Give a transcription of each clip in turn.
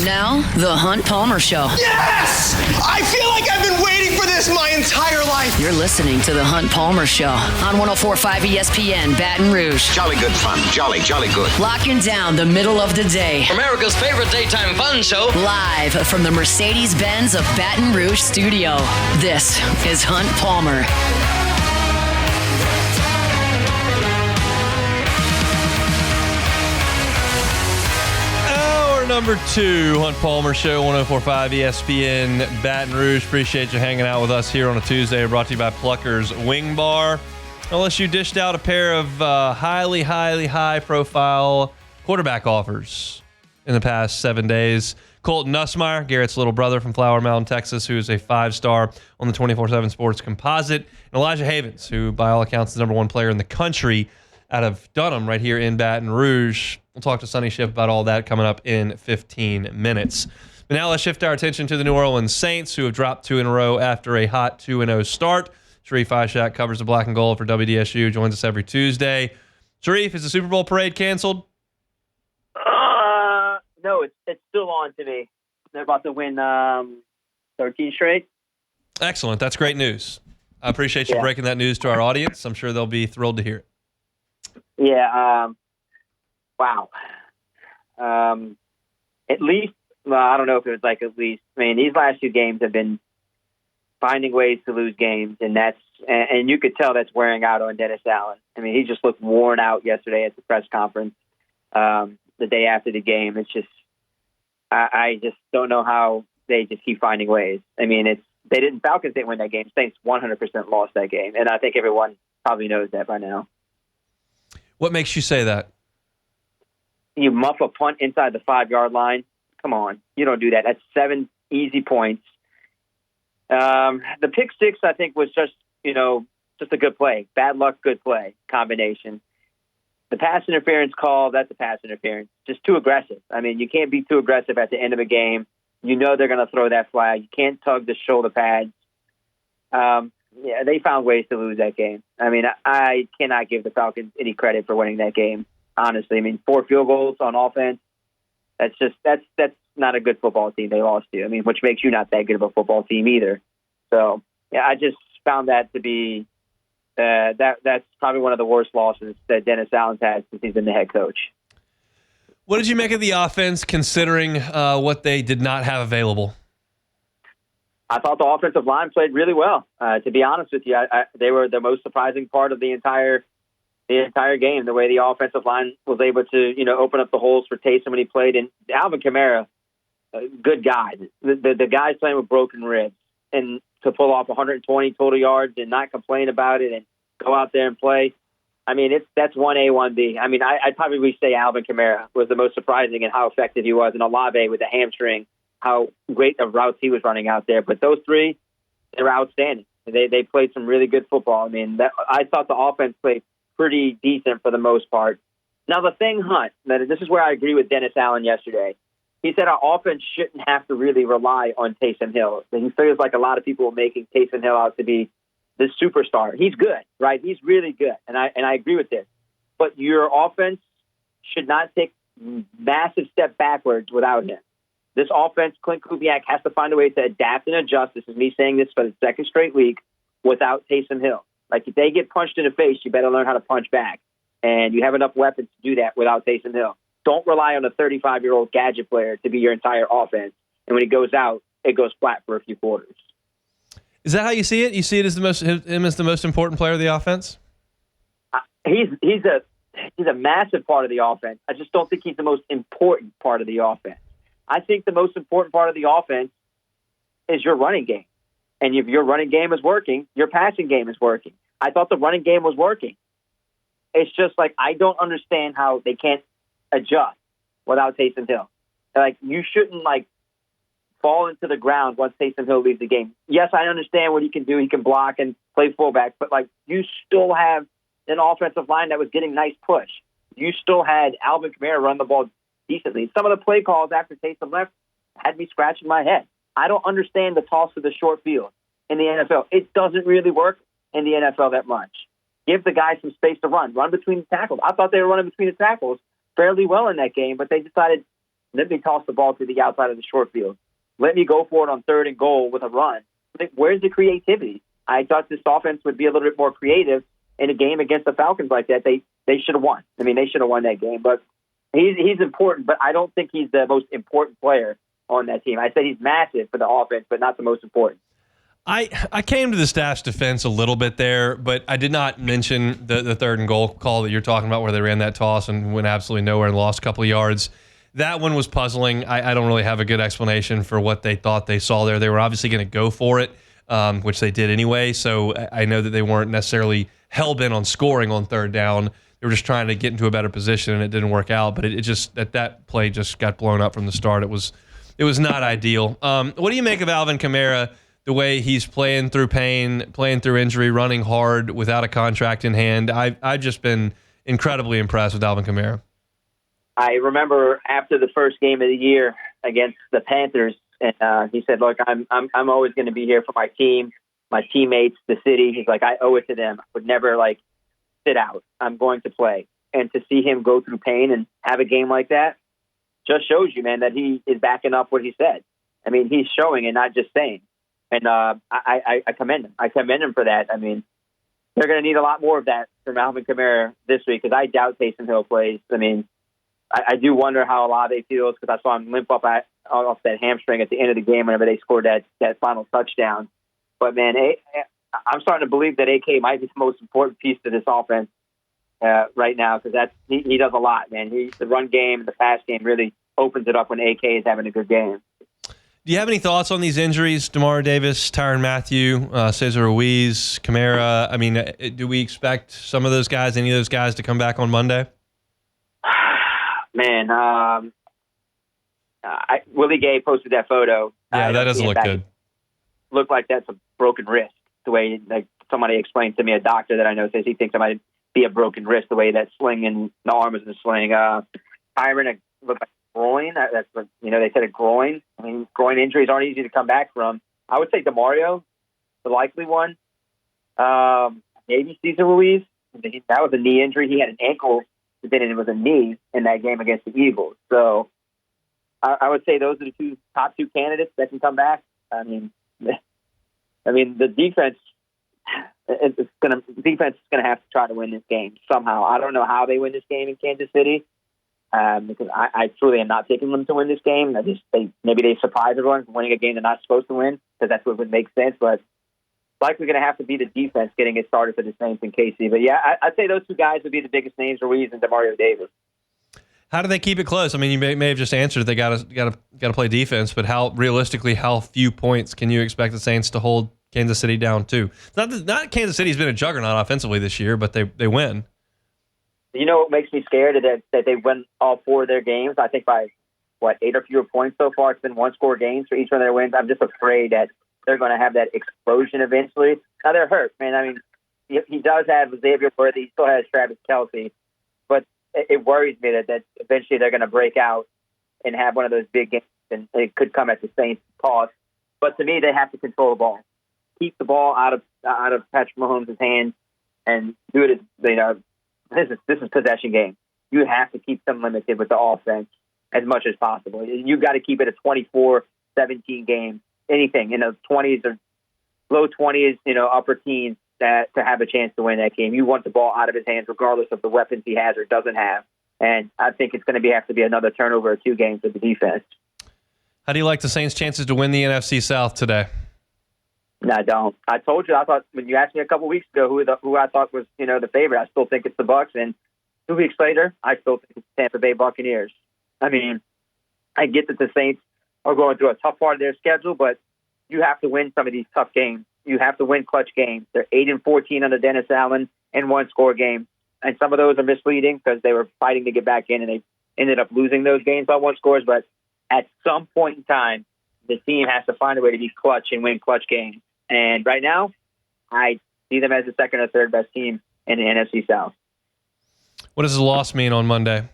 Now, The Hunt Palmer Show. Yes! I feel like I've been waiting for this my entire life. You're listening to The Hunt Palmer Show on 104.5 ESPN Baton Rouge. Jolly good fun. Jolly good. Locking down the middle of the day. America's favorite daytime fun show. Live from the Mercedes-Benz of Baton Rouge studio. This is Hunt Palmer. Number 2, Hunt Palmer Show, 104.5 ESPN Baton Rouge. Appreciate you hanging out with us here on a Tuesday. Brought to you by Plucker's Wing Bar. LSU dished out a pair of highly high-profile quarterback offers in the past 7 days. Colton Nussmeier, Garrett's little brother from Flower Mound, Texas, who is a 5-star on the 24/7 Sports composite. And Elijah Havens, who by all accounts is the number 1 player in the country out of Dunham right here in Baton Rouge. We'll talk to Sonny, Shipp about all that coming up in 15 minutes. But now let's shift our attention to the New Orleans Saints, who have dropped 2 in a row after a hot 2-0 start. Sharief Ishaq covers the black and gold for WDSU, joins us every Tuesday. Sharief, is the Super Bowl parade canceled? No, it's still on today. They're about to win 13 straight. Excellent. That's great news. I appreciate you breaking that news to our audience. I'm sure they'll be thrilled to hear it. Yeah. Wow. At least, well, I don't know if it was like at least. I mean, these last 2 games have been finding ways to lose games, and you could tell that's wearing out on Dennis Allen. I mean, he just looked worn out yesterday at the press conference the day after the game. It's just, I just don't know how they just keep finding ways. I mean, Falcons didn't win that game. Saints 100% lost that game, and I think everyone probably knows that by now. What makes you say that? You muff a punt inside the 5-yard line. Come on. You don't do that. That's 7 easy points. The pick 6, I think, was just a good play. Bad luck, good play combination. The pass interference call, that's a pass interference. Just too aggressive. I mean, you can't be too aggressive at the end of a game. You know they're going to throw that flag. You can't tug the shoulder pads. Yeah, they found ways to lose that game. I mean, I cannot give the Falcons any credit for winning that game, honestly. I mean, 4 field goals on offense, that's not a good football team they lost to. I mean, which makes you not that good of a football team either. So, yeah, I just found that to be that's probably one of the worst losses that Dennis Allen's had since he's been the head coach. What did you make of the offense considering what they did not have available? I thought the offensive line played really well. To be honest with you, they were the most surprising part of the entire game. The way the offensive line was able to, open up the holes for Taysom when he played. And Alvin Kamara, good guy. The guy's playing with broken ribs, and to pull off 120 total yards and not complain about it and go out there and play. I mean, that's 1A, 1B. I mean, I'd probably say Alvin Kamara was the most surprising in how effective he was, and Olave with the hamstring, how great of routes he was running out there. But those 3, they were outstanding. They played some really good football. I mean, I thought the offense played pretty decent for the most part. Now, the thing, Hunt, this is where I agree with Dennis Allen yesterday. He said our offense shouldn't have to really rely on Taysom Hill. He feels like a lot of people are making Taysom Hill out to be the superstar. He's good, right? He's really good, and I agree with this. But your offense should not take massive step backwards without him. This offense, Clint Kubiak has to find a way to adapt and adjust. This is me saying this for the 2nd straight week without Taysom Hill. Like, if they get punched in the face, you better learn how to punch back. And you have enough weapons to do that without Taysom Hill. Don't rely on a 35-year-old gadget player to be your entire offense. And when he goes out, it goes flat for a few quarters. Is that how you see it? You see it as him as the most important player of the offense? He's a massive part of the offense. I just don't think he's the most important part of the offense. I think the most important part of the offense is your running game. And if your running game is working, your passing game is working. I thought the running game was working. It's just like, I don't understand how they can't adjust without Taysom Hill. Like, you shouldn't fall into the ground once Taysom Hill leaves the game. Yes, I understand what he can do. He can block and play fullback, but you still have an offensive line that was getting nice push. You still had Alvin Kamara run the ball decently. Some of the play calls after Taysom left had me scratching my head. I don't understand the toss to the short field in the NFL. It doesn't really work in the NFL that much. Give the guys some space to run between the tackles. I thought they were running between the tackles fairly well in that game, but they decided Let me toss the ball to the outside of the short field. Let me go for it on 3rd and goal with a run. Where's the creativity? I thought this offense would be a little bit more creative in a game against the Falcons like that. They should have won. I mean, they should have won that game. But he's important, but I don't think he's the most important player on that team. I said he's massive for the offense, but not the most important. I came to the staff's defense a little bit there, but I did not mention the 3rd and goal call that you're talking about where they ran that toss and went absolutely nowhere and lost a couple of yards. That one was puzzling. I don't really have a good explanation for what they thought they saw there. They were obviously going to go for it, which they did anyway, so I know that they weren't necessarily hell-bent on scoring on 3rd down. They were just trying to get into a better position, and it didn't work out, but it just that play just got blown up from the start. It was not ideal. What do you make of Alvin Kamara, the way he's playing through pain, playing through injury, running hard without a contract in hand? I've just been incredibly impressed with Alvin Kamara. I remember after the first game of the year against the Panthers, and he said, "Look, I'm always going to be here for my team, my teammates, the city." He's like, "I owe it to them. I would never sit out. I'm going to play." And to see him go through pain and have a game like that just shows you, man, that he is backing up what he said. I mean, he's showing and not just saying. And I commend him. I commend him for that. I mean, they're going to need a lot more of that from Alvin Kamara this week because I doubt Taysom Hill plays. I mean, I do wonder how Olave feels because I saw him limp up off that hamstring at the end of the game whenever they scored that final touchdown. But, man, I'm starting to believe that AK might be the most important piece to this offense right now because he does a lot, man. The run game, the pass game really opens it up when AK is having a good game. Do you have any thoughts on these injuries? Demario Davis, Tyrann Mathieu, Cesar Ruiz, Kamara. I mean, do we expect some of those guys, any of those guys, to come back on Monday? Man, Willie Gay posted that photo. Yeah, that doesn't look good. Looked like that's a broken wrist. The way somebody explained to me, a doctor that I know says he thinks it might be a broken wrist. The way that sling and the arm is in the sling. Tyrann looked like a groin. That's what they said, a groin. I mean, groin injuries aren't easy to come back from. I would say Demario, the likely one. Maybe Cesar Ruiz. That was a knee injury. He had an ankle. Then it was a knee in that game against the Eagles. So I would say those are the top two candidates that can come back. I mean, the defense is going to have to try to win this game somehow. I don't know how they win this game in Kansas City because I truly am not picking them to win this game. Maybe they surprise everyone winning a game they're not supposed to win because that's what would make sense. But likely going to have to be the defense getting it started for the Saints and KC. But, yeah, I'd say those two guys would be the biggest names, Ruiz and Demario Davis. How do they keep it close? I mean, you may have just answered they got to play defense, but how few points can you expect the Saints to hold Kansas City down to? Not Kansas City's been a juggernaut offensively this year, but they win. You know what makes me scared is that they win all 4 of their games. I think by 8 or fewer points so far. It's been 1-score games for each one of their wins. I'm just afraid that they're going to have that explosion eventually. Now, they're hurt, man. I mean, he does have Xavier Worthy. He still has Travis Kelce. But it worries me that eventually they're going to break out and have one of those big games, and it could come at the Saints' cost. But to me, they have to control the ball. Keep the ball out of Patrick Mahomes' hands and do it as, this is possession game. You have to keep them limited with the offense as much as possible. You've got to keep it a 24-17 game. Anything in the 20s or low 20s, upper teens to have a chance to win that game. You want the ball out of his hands regardless of the weapons he has or doesn't have. And I think it's going to have to be another turnover or 2 games of the defense. How do you like the Saints' chances to win the NFC South today? No, I don't. I told you, I thought when you asked me a couple weeks ago who I thought was, the favorite, I still think it's the Bucs. And 2 weeks later, I still think it's the Tampa Bay Buccaneers. I mean, I get that the Saints are going through a tough part of their schedule, but you have to win some of these tough games. You have to win clutch games. They're 8-14 under Dennis Allen in 1-score games. And some of those are misleading because they were fighting to get back in and they ended up losing those games by 1 scores. But at some point in time, the team has to find a way to be clutch and win clutch games. And right now, I see them as the second or third best team in the NFC South. What does the loss mean on Monday?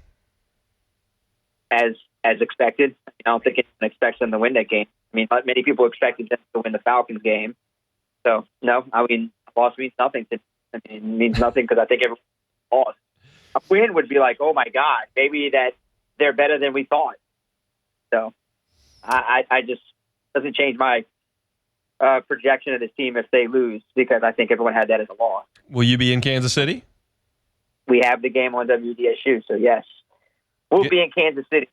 As expected. I don't think anyone expects them to win that game. I mean, many people expected them to win the Falcons game. So, no, I mean, a loss means nothing. It means nothing because I think everyone lost. A win would be like, oh, my God, maybe that they're better than we thought. So I just doesn't change my projection of this team if they lose, because I think everyone had that as a loss. Will you be in Kansas City? We have the game on WDSU, so yes, we'll be in Kansas City.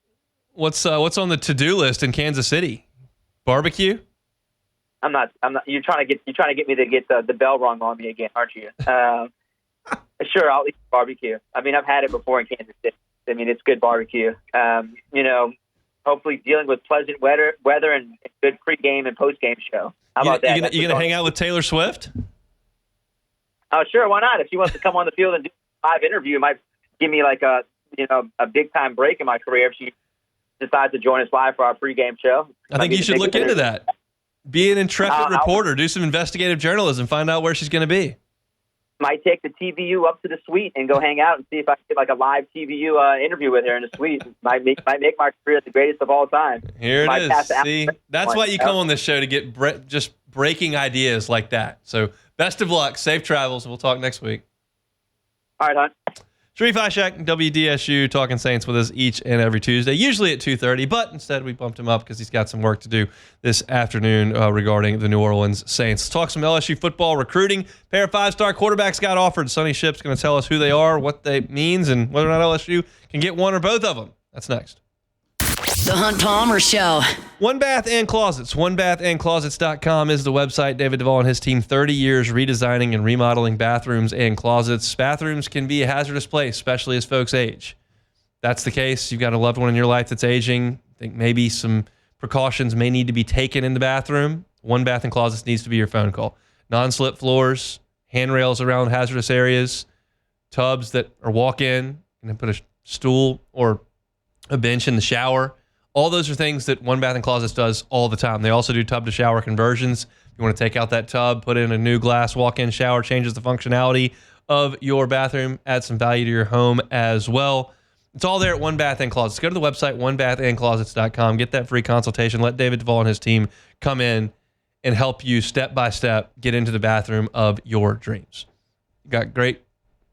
What's on the to-do list in Kansas City? Barbecue? I'm not. You're trying to get me to get the bell rung on me again, aren't you? Sure, I'll eat barbecue. I mean, I've had it before in Kansas City. I mean, it's good barbecue. Hopefully dealing with pleasant weather and good pregame and postgame show. How about that? You gonna hang out with Taylor Swift? Oh, sure. Why not? If she wants to come on the field and do a live interview, it might give me like a big time break in my career if she decides to join us live for our pregame show. I think you should look into that. Be an intrepid reporter. Do some investigative journalism. Find out where she's going to be. Might take the TVU up to the suite and go hang out and see if I can get like a live TVU interview with her in the suite. Might make my career the greatest of all time. Here it is. See, that's why you come on this show, to get just breaking ideas like that. So best of luck. Safe travels. We'll talk next week. All right, hon. Sharief, Ishaq, WDSU, talking Saints with us each and every Tuesday, usually at 2:30, but instead we bumped him up because he's got some work to do this afternoon regarding the New Orleans Saints. Let's talk some LSU football recruiting. Pair of 5-star quarterbacks got offered. Sonny Shipp's going to tell us who they are, what they means, and whether or not LSU can get one or both of them. That's next. The Hunt Palmer Show. One Bath and Closets. OneBathAndClosets.com is the website. David Duvall and his team, 30 years redesigning and remodeling bathrooms and closets. Bathrooms can be a hazardous place, especially as folks age. That's the case. You've got a loved one in your life that's aging. I think maybe some precautions may need to be taken in the bathroom. One Bath and Closets needs to be your phone call. Non-slip floors, handrails around hazardous areas, tubs that are walk-in, and then put a stool or a bench in the shower. All those are things that One Bath and Closets does all the time. They also do tub to shower conversions. If you want to take out that tub, put in a new glass walk-in shower, changes the functionality of your bathroom, adds some value to your home as well. It's all there at One Bath and Closets. Go to the website, onebathandclosets.com. Get that free consultation. Let David Duvall and his team come in and help you step by step get into the bathroom of your dreams. You got great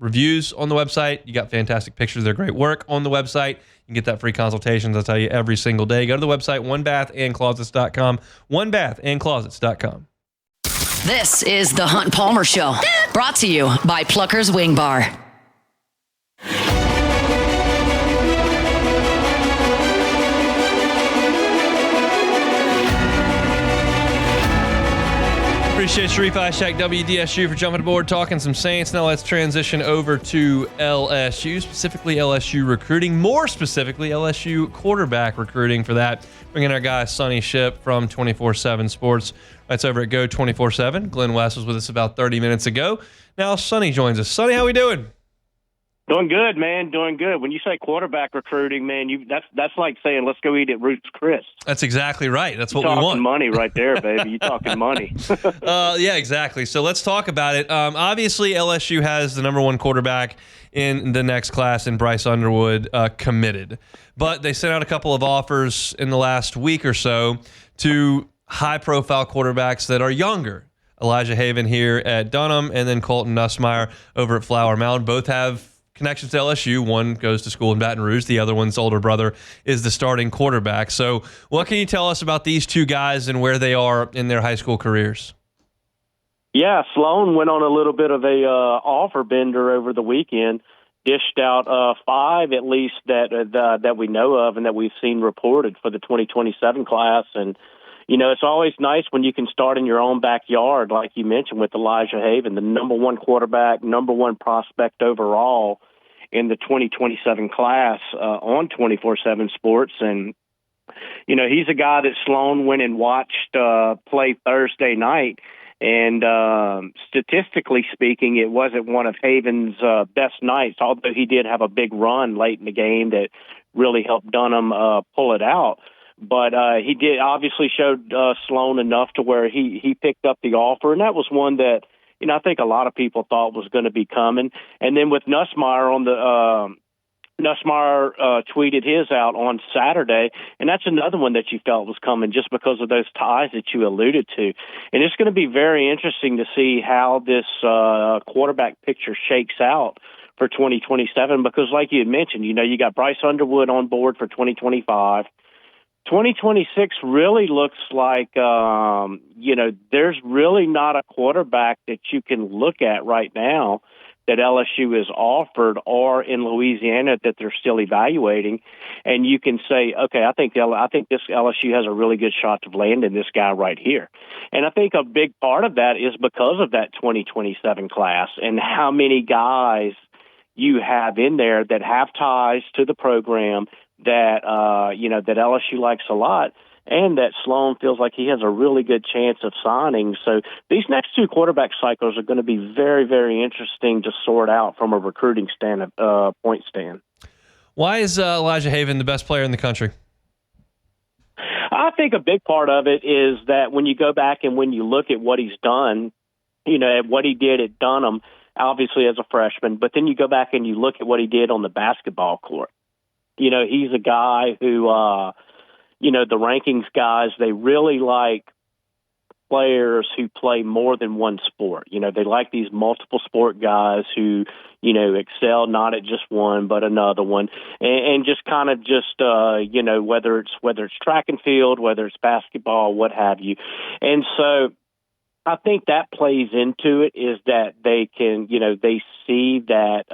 reviews on the website. You got fantastic pictures of their great work on the website. You can get that free consultation, I'll tell you, every single day. Go to the website, onebathandclosets.com, onebathandclosets.com. This is the Hunt Palmer Show, brought to you by Plucker's Wing Bar. Appreciate Sharief, Ishaq, WDSU for jumping aboard, talking some Saints. Now let's transition over to LSU, specifically LSU recruiting, more specifically LSU quarterback recruiting. For that, bringing our guy Sonny Shipp from 24/7 Sports. That's over at Go 24/7. Glenn West was with us about 30 minutes ago. Now Sonny joins us. Sonny, how we doing? Doing good, man. Doing good. When you say quarterback recruiting, man, that's like saying let's go eat at Ruth's Chris. That's exactly right. That's what we want. Talking money right there, baby. You're talking money. Yeah, exactly. So let's talk about it. Obviously, LSU has the number one quarterback in the next class in Bryce Underwood committed, but they sent out a couple of offers in the last week or so to high-profile quarterbacks that are younger. Elijah Haven here at Dunham, and then Colton Nussmeier over at Flower Mound. Both have connections to LSU. One goes to school in Baton Rouge. The other one's older brother is the starting quarterback. So what can you tell us about these two guys and where they are in their high school careers? Yeah, Sloan went on a little bit of a offer bender over the weekend, dished out 5 at least that we know of and that we've seen reported for the 2027 class. And, you know, it's always nice when you can start in your own backyard, like you mentioned with Elijah Haven, the number one quarterback, number one prospect overall in the 2027 class on 24/7 Sports. And, you know, he's a guy that Sloan went and watched play Thursday night. And statistically speaking, it wasn't one of Haven's best nights, although he did have a big run late in the game that really helped Dunham pull it out. But he did obviously showed Sloan enough to where he picked up the offer, and that was one that, you know, I think a lot of people thought was going to be coming. And then with Nussmeier on the Nussmeier tweeted his out on Saturday, and that's another one that you felt was coming just because of those ties that you alluded to. And it's going to be very interesting to see how this quarterback picture shakes out for 2027 because, like you had mentioned, you know, you got Bryce Underwood on board for 2025. 2026 really looks like, there's really not a quarterback that you can look at right now that LSU is offered or in Louisiana that they're still evaluating. And you can say, okay, I think this LSU has a really good shot of landing this guy right here. And I think a big part of that is because of that 2027 class and how many guys you have in there that have ties to the program that that LSU likes a lot, and that Sloan feels like he has a really good chance of signing. So these next two quarterback cycles are going to be very, very interesting to sort out from a recruiting point stand. Why is Elijah Haven the best player in the country? I think a big part of it is that when you go back and when you look at what he's done, at what he did at Dunham, obviously as a freshman, but then you go back and you look at what he did on the basketball court. He's a guy who, the rankings guys, they really like players who play more than one sport. They like these multiple sport guys who, excel not at just one, but another one. And just kind of whether it's track and field, whether it's basketball, what have you. And so I think that plays into it is that they can, they see that,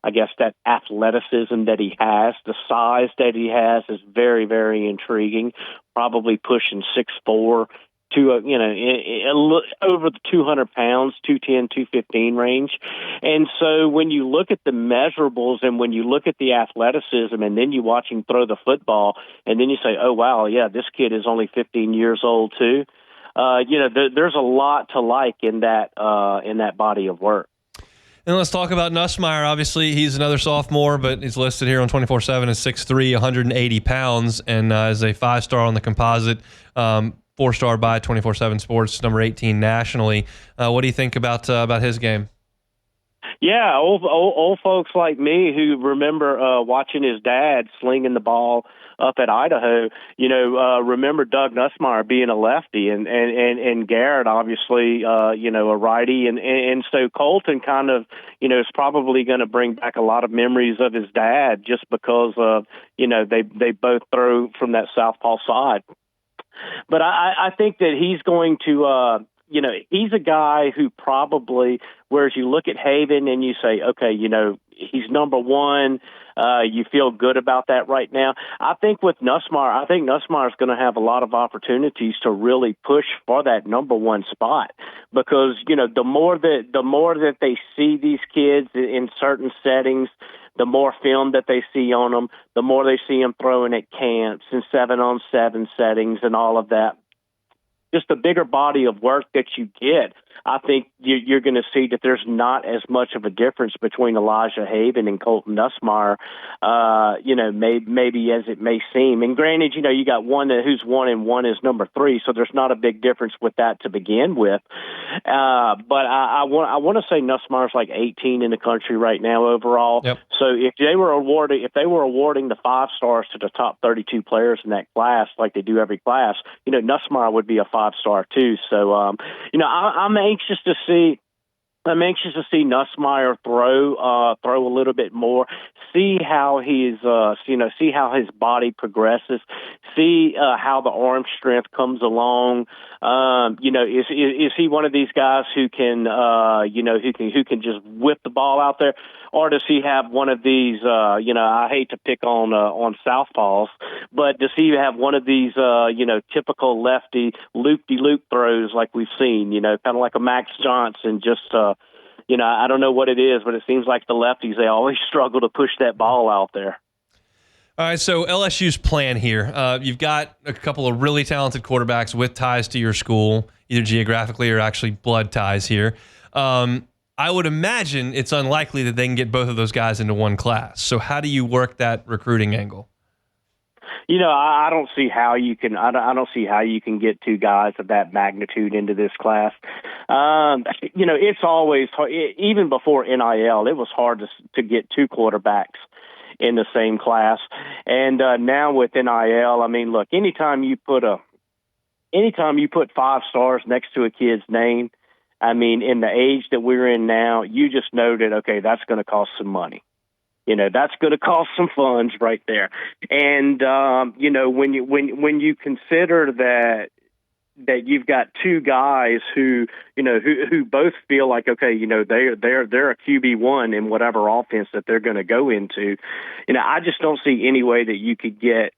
that athleticism that he has, the size that he has is very, very intriguing, probably pushing 6'4", over the 200 pounds, 210, 215 range. And so when you look at the measurables and when you look at the athleticism and then you watch him throw the football and then you say, oh, wow, yeah, this kid is only 15 years old too. There's a lot to like in that body of work. And let's talk about Nussmeier. Obviously, he's another sophomore, but he's listed here on 24/7 as 6'3", 180 pounds, and is a 5-star on the composite, 4-star by 24/7 Sports, number 18 nationally. What do you think about his game? Yeah, old folks like me who remember watching his dad slinging the ball up at Idaho, remember Doug Nussmeier being a lefty and Garrett obviously, a righty. And so Colton kind of, is probably going to bring back a lot of memories of his dad just because of, they both throw from that southpaw side. But I think that he's going to, he's a guy who probably, whereas you look at Haven and you say, okay, he's number one. You feel good about that right now. I think with Nussmeier, Nussmeier is going to have a lot of opportunities to really push for that number one spot because, the more that they see these kids in certain settings, the more film that they see on them, the more they see them throwing at camps and 7-on-7 settings and all of that. Just a bigger body of work that you get, I think you're going to see that there's not as much of a difference between Elijah Haven and Colton Nussmeier, maybe as it may seem. And granted, you got one who's 1 and 1 is number 3, so there's not a big difference with that to begin with. But I want to say Nussmeier's like 18 in the country right now overall. Yep. So if they were awarding the 5 stars to the top 32 players in that class, like they do every class, Nussmeier would be a 5-star too. So, I'm anxious to see Nussmeier throw a little bit more, see how see how his body progresses, see how the arm strength comes along. Is he one of these guys who can who can just whip the ball out there, or does he have one of these? I hate to pick on southpaws, but does he have one of these typical lefty loop-de-loop throws like we've seen? Kind of like a Max Johnson, just. I don't know what it is, but it seems like the lefties, they always struggle to push that ball out there. All right, so LSU's plan here. You've got a couple of really talented quarterbacks with ties to your school, either geographically or actually blood ties here. I would imagine it's unlikely that they can get both of those guys into one class. So how do you work that recruiting angle? I don't see how you can. I don't see how you can get 2 guys of that magnitude into this class. It's always hard. Even before NIL, it was hard to get 2 quarterbacks in the same class. And now with NIL, I mean, look, anytime you put 5 stars next to a kid's name, I mean, in the age that we're in now, you just know that okay, that's going to cost some money. That's going to cost some funds right there. And when you consider that you've got two guys who both feel like, okay, they're a QB1 in whatever offense that they're going to go into. I just don't see any way that you could get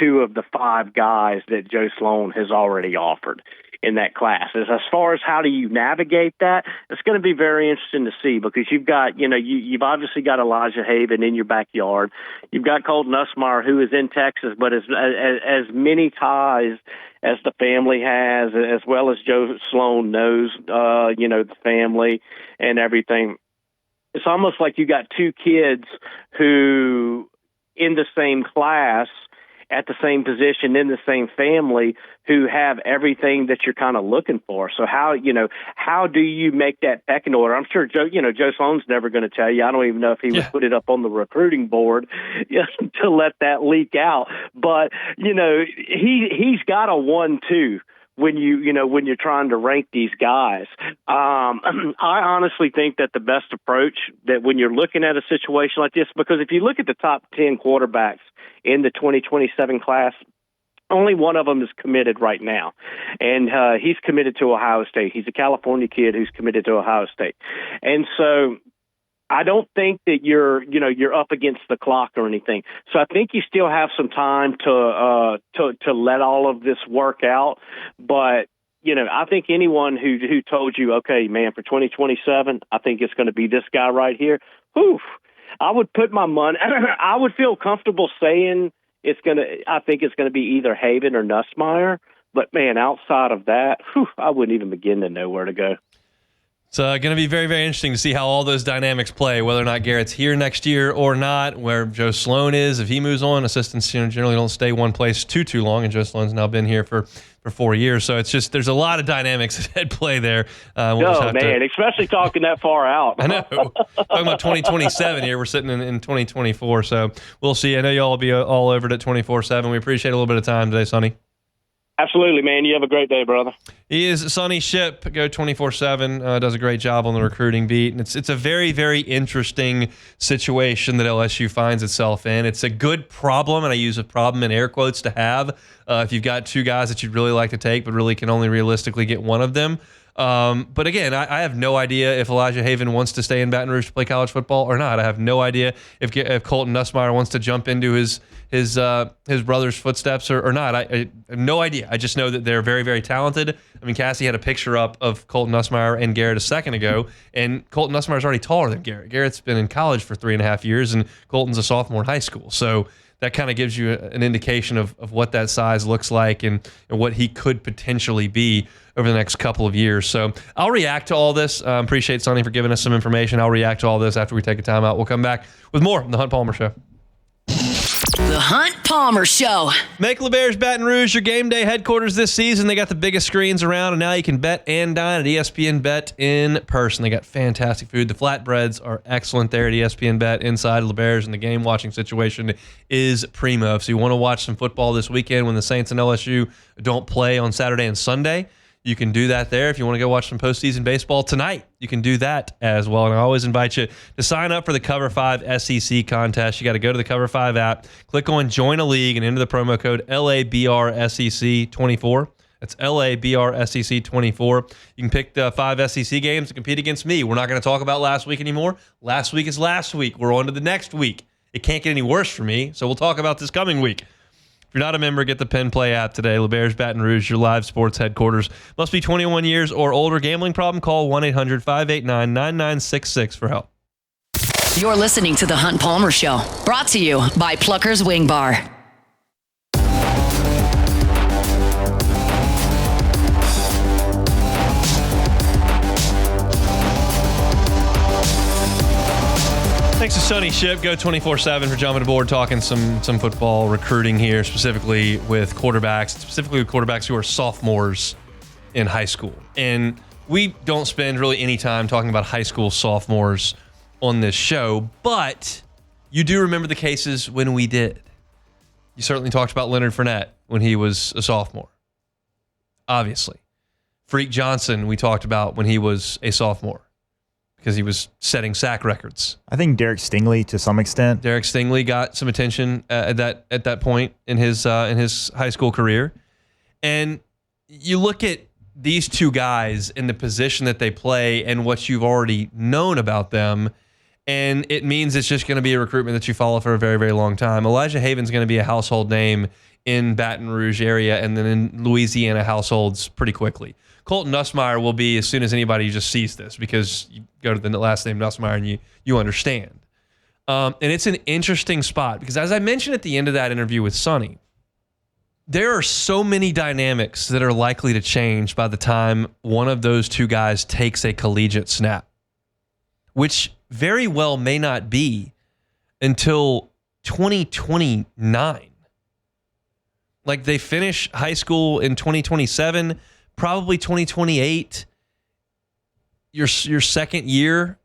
two of the five guys that Joe Sloan has already offered in that class. As far as how do you navigate that, it's going to be very interesting to see, because you've got, you've obviously got Elijah Haven in your backyard. You've got Colton Nussmeier, who is in Texas, but as many ties as the family has, as well as Joe Sloan knows, the family and everything. It's almost like you got two kids who in the same class, at the same position, in the same family, who have everything that you're kind of looking for. So how do you make that pecking order? I'm sure Joe Sloan's never going to tell you. I don't even know if he would put it up on the recruiting board to let that leak out. But, he's got a 1-2 when you're trying to rank these guys. I honestly think that the best approach, that when you're looking at a situation like this, because if you look at the top 10 quarterbacks in the 2027 class, only one of them is committed right now, and he's committed to Ohio State. He's a California kid who's committed to Ohio State, and so I don't think that you're up against the clock or anything. So I think you still have some time to let all of this work out. But I think anyone who told you, okay, man, for 2027, I think it's going to be this guy right here. Whew, I would put my money. I would feel comfortable saying I think it's going to be either Haven or Nussmeier. But man, outside of that, I wouldn't even begin to know where to go. It's going to be very, very interesting to see how all those dynamics play, whether or not Garrett's here next year or not, where Joe Sloan is. If he moves on, assistants generally don't stay one place too long, and Joe Sloan's now been here for 4 years. So it's just, there's a lot of dynamics at play there. Especially talking that far out. I know. Talking about 2027 here. We're sitting in 2024. So we'll see. I know y'all will be all over it at 24/7. We appreciate a little bit of time today, Sonny. Absolutely, man. You have a great day, brother. He is Sonny Shipp. Go 24/7. Does a great job on the recruiting beat. And it's a very, very interesting situation that LSU finds itself in. It's a good problem, and I use a problem in air quotes to have if you've got two guys that you'd really like to take, but really can only realistically get one of them. But again, I have no idea if Elijah Haven wants to stay in Baton Rouge to play college football or not. I have no idea if Colton Nussmeier wants to jump into his brother's footsteps or not. I have no idea. I just know that they're very, very talented. I mean, Cassie had a picture up of Colton Nussmeier and Garrett a second ago, and Colton Nussmeier is already taller than Garrett. Garrett's been in college for 3.5 years, and Colton's a sophomore in high school. So that kind of gives you an indication of what that size looks like and what he could potentially be over the next couple of years. So I'll react to all this. Appreciate Sonny for giving us some information. I'll react to all this after we take a timeout. We'll come back with more on The Hunt Palmer Show. The Hunt Palmer Show. Make LeBear's Baton Rouge your game day headquarters this season. They got the biggest screens around, and now you can bet and dine at ESPN Bet in person. They got fantastic food. The flatbreads are excellent there at ESPN Bet inside LeBear's, and the game watching situation is primo. So you want to watch some football this weekend when the Saints and LSU don't play on Saturday and Sunday, you can do that there. If you want to go watch some postseason baseball tonight, you can do that as well. And I always invite you to sign up for the Cover 5 SEC contest. You got to go to the Cover 5 app, click on Join a League, and enter the promo code LABRSEC24. That's LABRSEC24. You can pick the 5 SEC games to compete against me. We're not going to talk about last week anymore. Last week is last week. We're on to the next week. It can't get any worse for me, so we'll talk about this coming week. If you're not a member, get the Penn Play app today. LeBear's Baton Rouge, your live sports headquarters. Must be 21 years or older. Gambling problem? Call 1-800-589-9966 for help. You're listening to The Hunt Palmer Show, brought to you by Plucker's Wing Bar. Thanks to Sonny Shipp. Go 24/7 for jumping aboard, talking some football recruiting here, specifically with quarterbacks who are sophomores in high school. And we don't spend really any time talking about high school sophomores on this show, but you do remember the cases when we did. You certainly talked about Leonard Fournette when he was a sophomore. Obviously. Freak Johnson we talked about when he was a sophomore. because he was setting sack records. I think Derek Stingley to some extent. Derek Stingley got some attention at that point in his high school career. And you look at these two guys in the position that they play and what you've already known about them, and it means it's just going to be a recruitment that you follow for a very, very long time. Elijah Haven's going to be a household name in Baton Rouge area and then in Louisiana households pretty quickly. Colton Nussmeier will be as soon as anybody just sees this, because you go to the last name Nussmeier and you understand. And it's an interesting spot because, as I mentioned at the end of that interview with Sonny, there are so many dynamics that are likely to change by the time one of those two guys takes a collegiate snap, which very well may not be until 2029. Like, they finish high school in 2027, probably 2028. Your second year,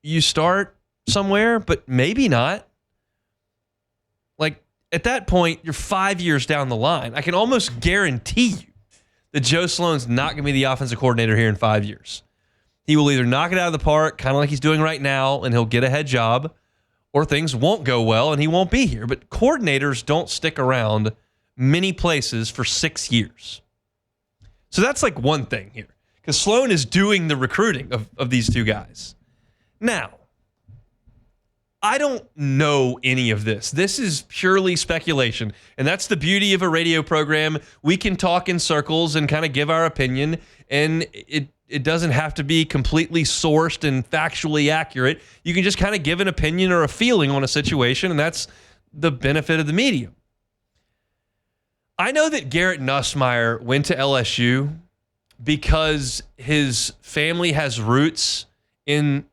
you start somewhere, but maybe not. Like, at that point, you're 5 years down the line. I can almost guarantee you that Joe Sloan's not going to be the offensive coordinator here in 5 years. He will either knock it out of the park, kind of like he's doing right now, and he'll get a head job, or things won't go well and he won't be here. But coordinators don't stick around many places for 6 years. So that's like one thing here, because Sloan is doing the recruiting of these two guys. Now, I don't know any of this. This is purely speculation, and that's the beauty of a radio program. We can talk in circles and kind of give our opinion, and it doesn't have to be completely sourced and factually accurate. You can just kind of give an opinion or a feeling on a situation, and that's the benefit of the medium. I know that Garrett Nussmeier went to LSU because his family has roots in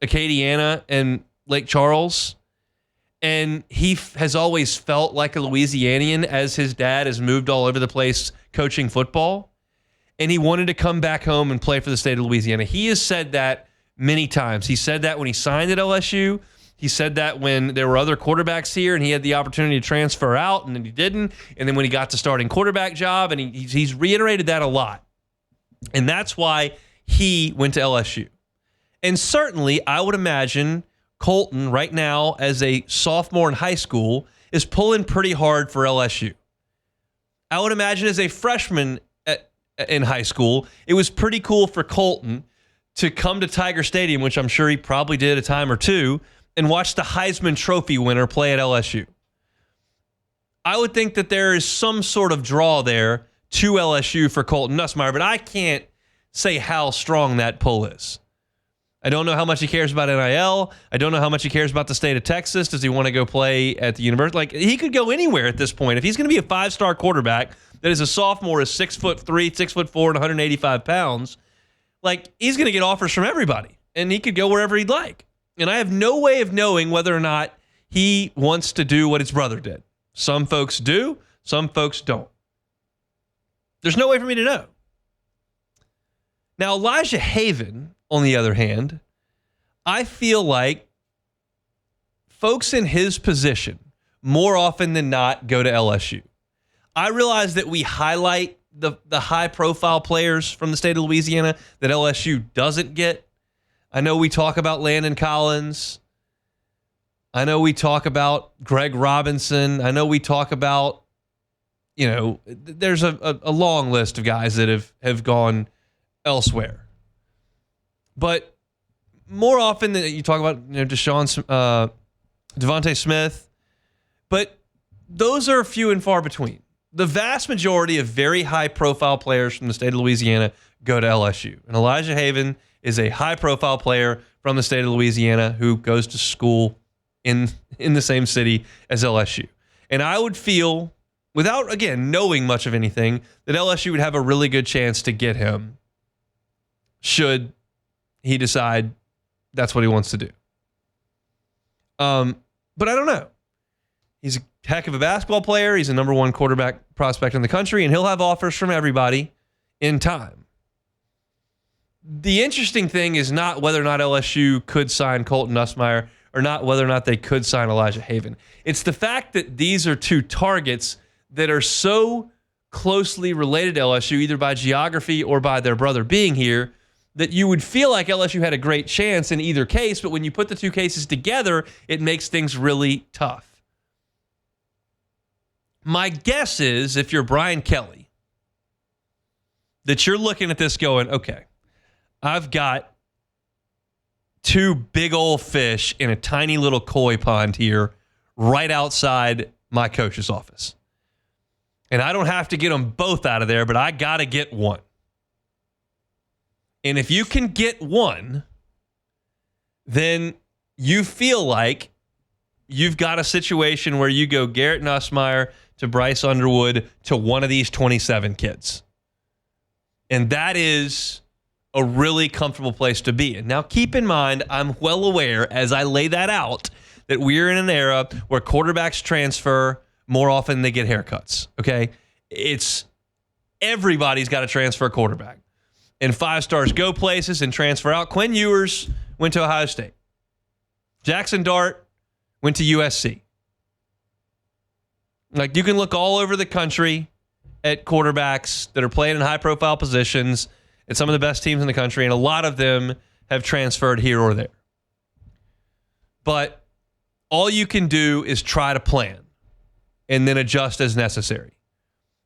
Acadiana and Lake Charles, and he has always felt like a Louisianian as his dad has moved all over the place coaching football, and he wanted to come back home and play for the state of Louisiana. He has said that many times. He said that when he signed at LSU. He said that when there were other quarterbacks here and he had the opportunity to transfer out and then he didn't. And then when he got the starting quarterback job, and he's reiterated that a lot. And that's why he went to LSU. And certainly, I would imagine Colton right now as a sophomore in high school is pulling pretty hard for LSU. I would imagine as a freshman in high school, it was pretty cool for Colton to come to Tiger Stadium, which I'm sure he probably did a time or two, and watch the Heisman Trophy winner play at LSU. I would think that there is some sort of draw there to LSU for Colton Nussmeier, but I can't say how strong that pull is. I don't know how much he cares about NIL. I don't know how much he cares about the state of Texas. Does he want to go play at the university? Like, he could go anywhere at this point. If he's going to be a 5-star quarterback that is a sophomore, is 6'3", 6'4", and 185 pounds, like, he's going to get offers from everybody, and he could go wherever he'd like. And I have no way of knowing whether or not he wants to do what his brother did. Some folks do, some folks don't. There's no way for me to know. Now, Elijah Haven, on the other hand, I feel like folks in his position more often than not go to LSU. I realize that we highlight the high-profile players from the state of Louisiana that LSU doesn't get. I know we talk about Landon Collins. I know we talk about Greg Robinson. I know we talk about, there's a long list of guys that have gone elsewhere. But more often than you talk about, Devontae Smith, but those are few and far between. The vast majority of very high-profile players from the state of Louisiana go to LSU. And Elijah Haven is a high-profile player from the state of Louisiana who goes to school in the same city as LSU. And I would feel, without, again, knowing much of anything, that LSU would have a really good chance to get him should he decide that's what he wants to do. But I don't know. He's a heck of a basketball player. He's a number one quarterback prospect in the country, and he'll have offers from everybody in time. The interesting thing is not whether or not LSU could sign Colton Nussmeier or not whether or not they could sign Elijah Haven. It's the fact that these are two targets that are so closely related to LSU, either by geography or by their brother being here, that you would feel like LSU had a great chance in either case, but when you put the two cases together, it makes things really tough. My guess is, if you're Brian Kelly, that you're looking at this going, okay, I've got two big old fish in a tiny little koi pond here right outside my coach's office. And I don't have to get them both out of there, but I got to get one. And if you can get one, then you feel like you've got a situation where you go Garrett Nussmeier to Bryce Underwood to one of these 27 kids. And that is a really comfortable place to be in. Now, keep in mind, I'm well aware as I lay that out that we're in an era where quarterbacks transfer more often than they get haircuts, okay? It's everybody's got to transfer a quarterback. And 5-stars go places and transfer out. Quinn Ewers went to Ohio State. Jackson Dart went to USC. Like, you can look all over the country at quarterbacks that are playing in high-profile positions at some of the best teams in the country, and a lot of them have transferred here or there. But all you can do is try to plan and then adjust as necessary.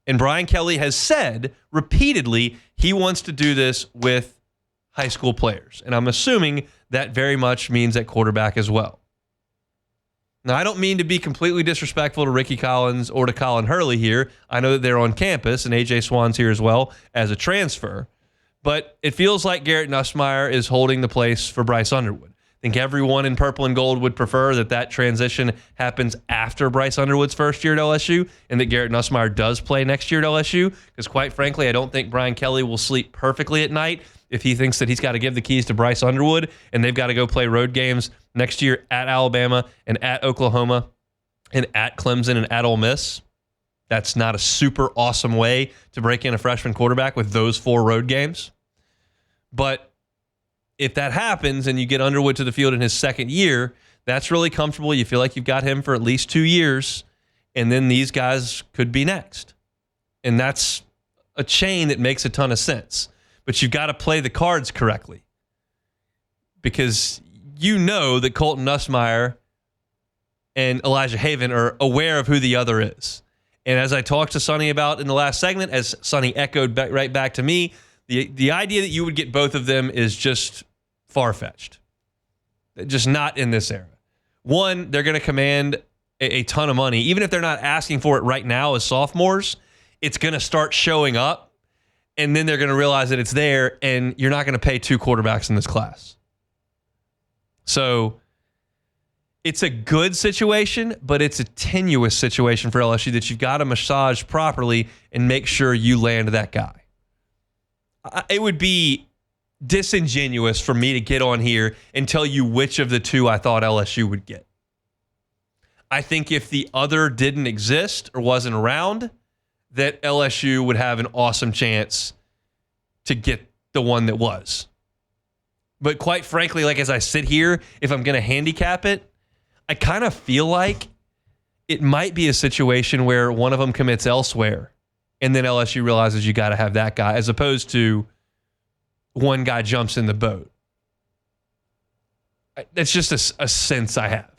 And Brian Kelly has said repeatedly he wants to do this with high school players. And I'm assuming that very much means at quarterback as well. Now, I don't mean to be completely disrespectful to Ricky Collins or to Colin Hurley here. I know that they're on campus, and A.J. Swan's here as well as a transfer. But it feels like Garrett Nussmeier is holding the place for Bryce Underwood. I think everyone in purple and gold would prefer that transition happens after Bryce Underwood's first year at LSU and that Garrett Nussmeier does play next year at LSU, because quite frankly, I don't think Brian Kelly will sleep perfectly at night if he thinks that he's got to give the keys to Bryce Underwood and they've got to go play road games next year at Alabama and at Oklahoma and at Clemson and at Ole Miss. That's not a super awesome way to break in a freshman quarterback with those 4 road games. But if that happens and you get Underwood to the field in his second year, that's really comfortable. You feel like you've got him for at least 2 years, and then these guys could be next. And that's a chain that makes a ton of sense. But you've got to play the cards correctly, because you know that Colton Nussmeier and Elijah Haven are aware of who the other is. And as I talked to Sonny about in the last segment, as Sonny echoed right back to me, the idea that you would get both of them is just far-fetched. Just not in this era. One, they're going to command a ton of money. Even if they're not asking for it right now as sophomores, it's going to start showing up, and then they're going to realize that it's there, and you're not going to pay 2 quarterbacks in this class. So it's a good situation, but it's a tenuous situation for LSU that you've got to massage properly and make sure you land that guy. It would be disingenuous for me to get on here and tell you which of the 2 I thought LSU would get. I think if the other didn't exist or wasn't around, that LSU would have an awesome chance to get the one that was. But quite frankly, like as I sit here, if I'm going to handicap it, I kind of feel like it might be a situation where one of them commits elsewhere and then LSU realizes you got to have that guy, as opposed to one guy jumps in the boat. That's just a sense I have.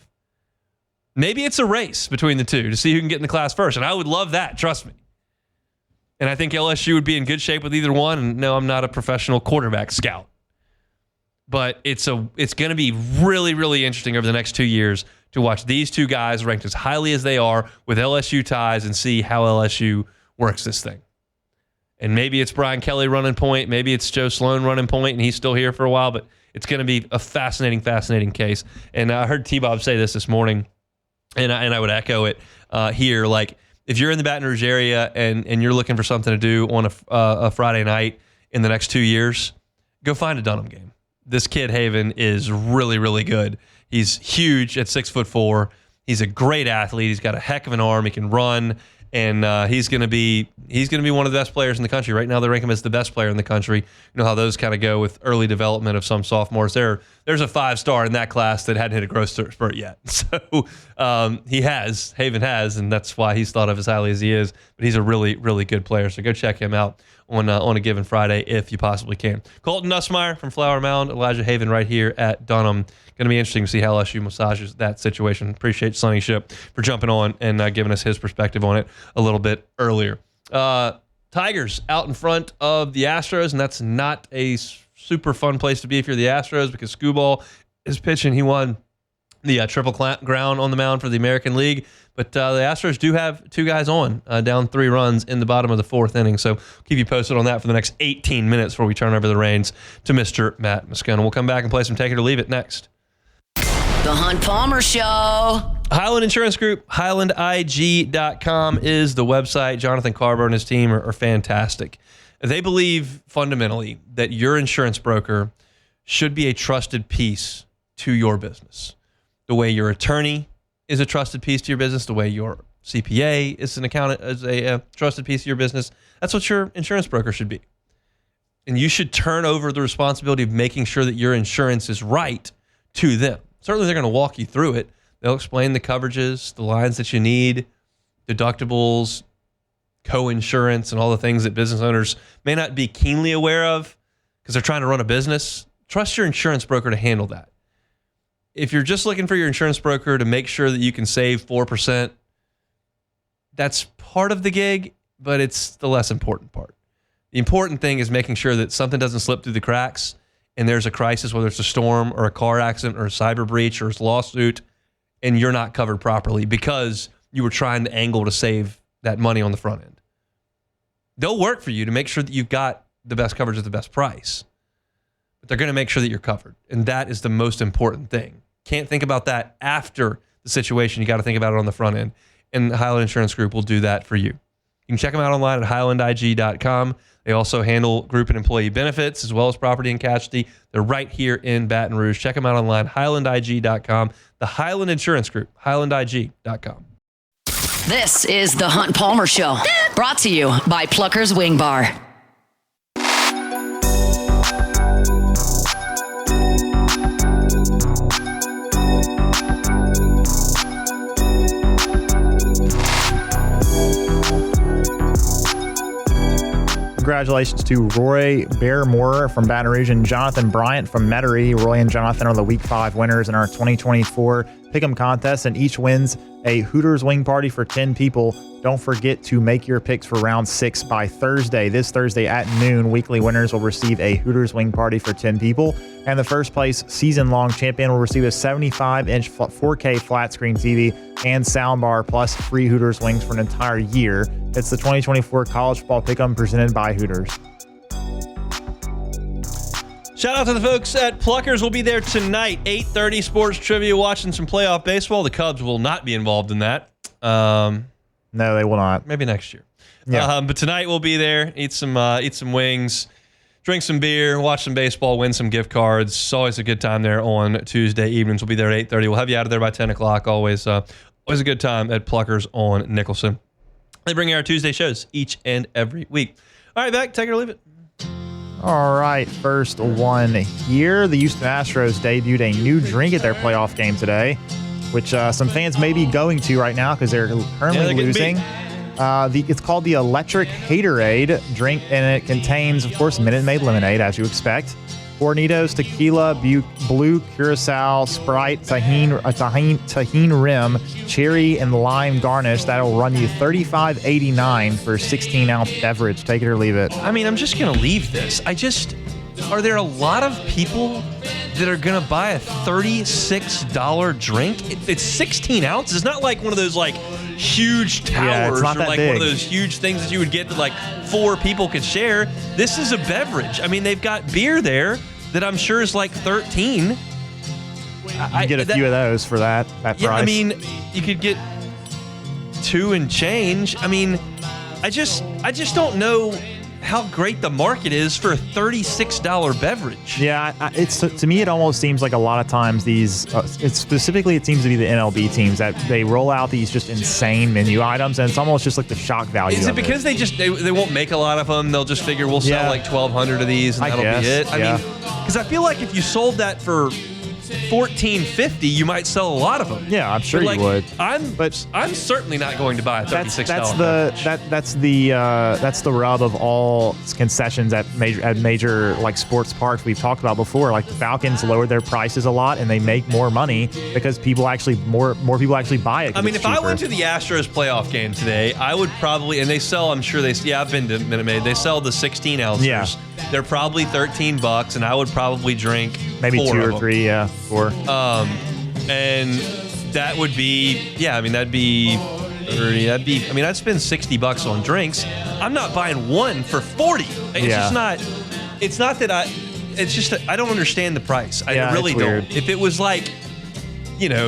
Maybe it's a race between the 2 to see who can get in the class first, and I would love that, trust me. And I think LSU would be in good shape with either one, and no, I'm not a professional quarterback scout. But it's going to be really, really interesting over the next 2 years to watch these 2 guys ranked as highly as they are with LSU ties and see how LSU works this thing. And maybe it's Brian Kelly running point. Maybe it's Joe Sloan running point, and he's still here for a while. But it's going to be a fascinating, fascinating case. And I heard T-Bob say this morning, and I would echo it here. Like, if you're in the Baton Rouge area and you're looking for something to do on a Friday night in the next 2 years, go find a Dunham game. This kid, Haven, is really, really good. He's huge at 6'4". He's a great athlete. He's got a heck of an arm. He can run. And he's going to be one of the best players in the country. Right now, they rank him as the best player in the country. You know how those kind of go with early development of some sophomores. There's a 5-star in that class that hadn't hit a growth spurt yet. So Haven has, and that's why he's thought of as highly as he is. But he's a really, really good player. So go check him out on a given Friday if you possibly can. Colton Nussmeier from Flower Mound, Elijah Haven right here at Dunham. Going to be interesting to see how LSU massages that situation. Appreciate Sonny Shipp for jumping on and giving us his perspective on it a little bit earlier. Tigers out in front of the Astros, and that's not a super fun place to be if you're the Astros because Skubal is pitching. He won the Triple Crown on the mound for the American League, but the Astros do have 2 guys on, down 3 runs in the bottom of the 4th inning. So keep you posted on that for the next 18 minutes before we turn over the reins to Mr. Matt Moscona. We'll come back and play some Take It or Leave It next. The Hunt Palmer Show. Highland Insurance Group, HighlandIG.com is the website. Jonathan Carver and his team are fantastic. They believe fundamentally that your insurance broker should be a trusted piece to your business. The way your attorney is a trusted piece to your business, the way your CPA is a trusted piece of your business, that's what your insurance broker should be. And you should turn over the responsibility of making sure that your insurance is right to them. Certainly, they're going to walk you through it. They'll explain the coverages, the lines that you need, deductibles, co-insurance, and all the things that business owners may not be keenly aware of because they're trying to run a business. Trust your insurance broker to handle that. If you're just looking for your insurance broker to make sure that you can save 4%, that's part of the gig, but it's the less important part. The important thing is making sure that something doesn't slip through the cracks and there's a crisis, whether it's a storm or a car accident or a cyber breach or a lawsuit, and you're not covered properly because you were trying to angle to save that money on the front end. They'll work for you to make sure that you've got the best coverage at the best price, but they're going to make sure that you're covered, and that is the most important thing. Can't think about that after the situation. You got to think about it on the front end, and the Highland Insurance Group will do that for you. You can check them out online at HighlandIG.com. They also handle group and employee benefits as well as property and casualty. They're right here in Baton Rouge. Check them out online, HighlandIG.com. The Highland Insurance Group, HighlandIG.com. This is the Hunt Palmer Show, brought to you by Plucker's Wing Bar. Congratulations to Roy Barrymore from Baton Rouge and Jonathan Bryant from Metairie. Roy and Jonathan are the Week 5 winners in our 2024 Pick'em contest, and each wins a Hooters wing party for 10 people. Don't forget to make your picks for round 6 by Thursday. This Thursday at noon, weekly winners will receive a Hooters wing party for 10 people, and the first place season-long champion will receive a 75-inch 4K flat screen TV and soundbar plus free Hooters wings for an entire year. It's the 2024 College Football Pick'em presented by Hooters. Shout out to the folks at Pluckers. We'll be there tonight, 8:30 sports trivia, watching some playoff baseball. The Cubs will not be involved in that. No, they will not. Maybe next year. Yeah. But tonight we'll be there, eat some wings, drink some beer, watch some baseball, win some gift cards. It's always a good time there on Tuesday evenings. We'll be there at 8:30. We'll have you out of there by 10 o'clock. Always a good time at Pluckers on Nicholson. They bring you our Tuesday shows each and every week. All right, back. Take it or leave it. All right, first one here. The Houston Astros debuted a new drink at their playoff game today, which some fans may be going to right now because they're currently losing. It's called the Electric Haterade drink, and it contains, of course, Minute Maid lemonade, as you expect. Hornitos, tequila, blue curacao, Sprite, tahine rim, cherry, and lime garnish. That'll run you $35.89 for a 16-ounce beverage. Take it or leave it. I mean, I'm just going to leave this. Are there a lot of people that are going to buy a $36 drink? It's 16 ounces. It's not like one of those like huge towers or like one of those huge things that you would get that like 4 people could share. This is a beverage. I mean, they've got beer there that I'm sure is like 13. You can get a few of those for that price. Yeah, I mean, you could get 2 and change. I mean, I just don't know how great the market is for a $36 beverage. Yeah, it's to me, it almost seems like a lot of times these, it seems to be the MLB teams that they roll out these just insane menu items, and it's almost just like the shock value. Is it because they won't make a lot of them? They'll just figure we'll sell like 1,200 of these, and that'll be it. I mean, because I feel like if you sold that for $14.50, you might sell a lot of them. Yeah, I'm sure you would. I'm certainly not going to buy a $36. That's the rub of all concessions at major like sports parks we've talked about before. Like the Falcons lowered their prices a lot, and they make more money because more people actually buy it. I mean, if I went to the Astros playoff game today, I would probably, and they sell, I'm sure I've been to Minute Maid. They sell the 16 ounces. Yeah. They're probably $13, and I would probably drink maybe 2 or 3, 4. And that would be, that'd be 30. I'd spend $60 on drinks. I'm not buying one for 40. It's just not. It's not that it's just that I don't understand the price. I really don't. If it was like,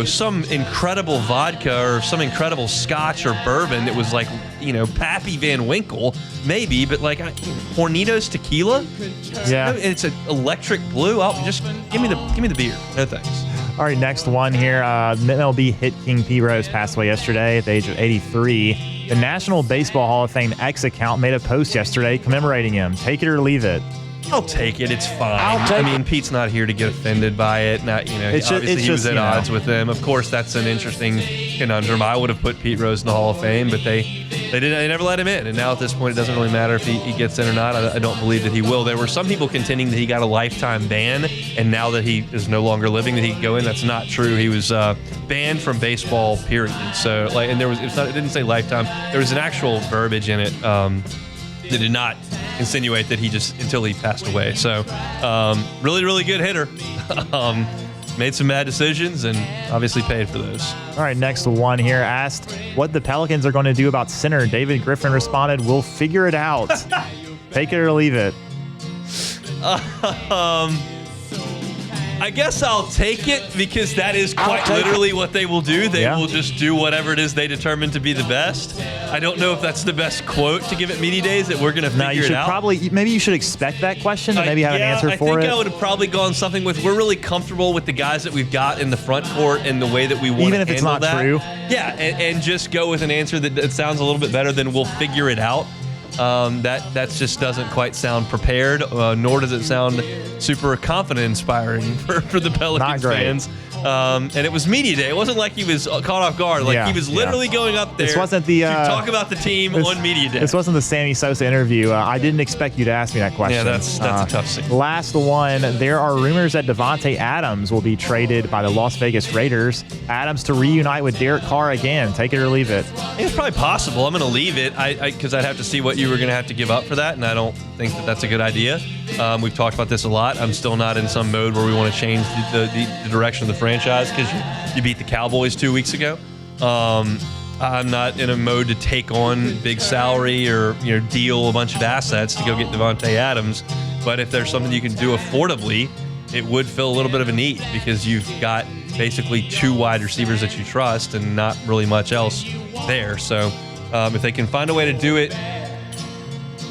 some incredible vodka or some incredible scotch or bourbon that was like, Pappy Van Winkle, maybe, but like Hornitos tequila, it's an electric blue. I'll just give me the beer. No thanks. All right, next one here. MLB hit king Pete Rose passed away yesterday at the age of 83. The National Baseball Hall of Fame X account made a post yesterday commemorating him. Take it or leave it. I'll take it. It's fine. Pete's not here to get offended by it. Obviously he was at odds with them. Of course, that's an interesting conundrum. I would have put Pete Rose in the Hall of Fame, but they never let him in. And now at this point, it doesn't really matter if he gets in or not. I don't believe that he will. There were some people contending that he got a lifetime ban, and now that he is no longer living, that he can go in. That's not true. He was banned from baseball, period. So, and it didn't say lifetime. There was an actual verbiage in it that did not insinuate that until he passed away. So, really, really good hitter. Made some bad decisions and obviously paid for those. All right, next one here. Asked what the Pelicans are going to do about center. David Griffin responded, "We'll figure it out." Take it or leave it. I guess I'll take it because that is quite literally what they will do. They will just do whatever it is they determine to be the best. I don't know if that's the best quote to give at Media Days that we're going to figure it out. Maybe you should expect that question and maybe have an answer for it. I think I would have probably gone something with, we're really comfortable with the guys that we've got in the front court and the way that we want to handle that. Even if it's not true? Yeah, and just go with an answer that sounds a little bit better than we'll figure it out. That just doesn't quite sound prepared, nor does it sound super confident inspiring for the Pelicans fans. And it was Media Day. It wasn't like he was caught off guard. He was literally going up there to talk about the team on Media Day. This wasn't the Sammy Sosa interview. I didn't expect you to ask me that question. Yeah, that's a tough scene. Last one. There are rumors that Devontae Adams will be traded by the Las Vegas Raiders. Adams to reunite with Derek Carr again. Take it or leave it. It's probably possible. I'm going to leave it because I'd have to see what you were going to have to give up for that, and I don't think that that's a good idea. We've talked about this a lot. I'm still not in some mode where we want to change the direction of the franchise because you beat the Cowboys 2 weeks ago. I'm not in a mode to take on big salary or deal a bunch of assets to go get Devontae Adams. But if there's something you can do affordably, it would fill a little bit of a need because you've got basically 2 wide receivers that you trust and not really much else there. So if they can find a way to do it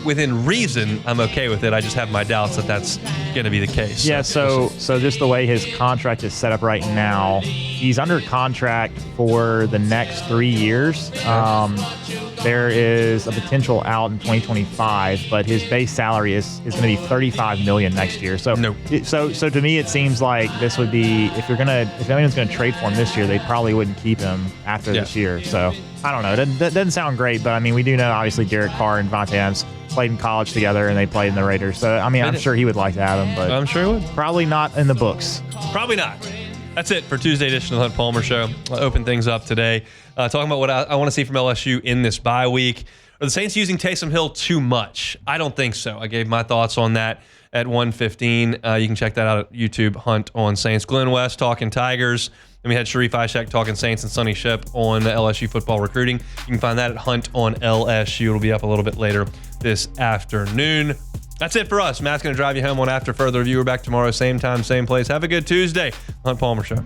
within reason, I'm okay with it. I just have my doubts that that's going to be the case. Yeah, so just the way his contract is set up right now, he's under contract for the next 3 years. There is a potential out in 2025, but his base salary is going to be $35 million next year. So, so to me, it seems like this would be if anyone's going to trade for him this year, they probably wouldn't keep him after this year. So I don't know. That doesn't sound great, but I mean, we do know obviously Derek Carr and Devontae Adams played in college together and they played in the Raiders. So I mean, I'm sure he would like to have him, but I'm sure he would. Probably not in the books. Probably not. That's it for Tuesday edition of the Hunt Palmer Show. I'll open things up today. Talking about what I want to see from LSU in this bye week. Are the Saints using Taysom Hill too much? I don't think so. I gave my thoughts on that at 1:15. You can check that out at YouTube, Hunt on Saints. Glenn West talking Tigers. Then we had Sharief Ishaq talking Saints and Sonny Shipp on LSU football recruiting. You can find that at Hunt on LSU. It'll be up a little bit later this afternoon. That's it for us. Matt's going to drive you home on After Further Review. We're back tomorrow, same time, same place. Have a good Tuesday. Hunt Palmer Show.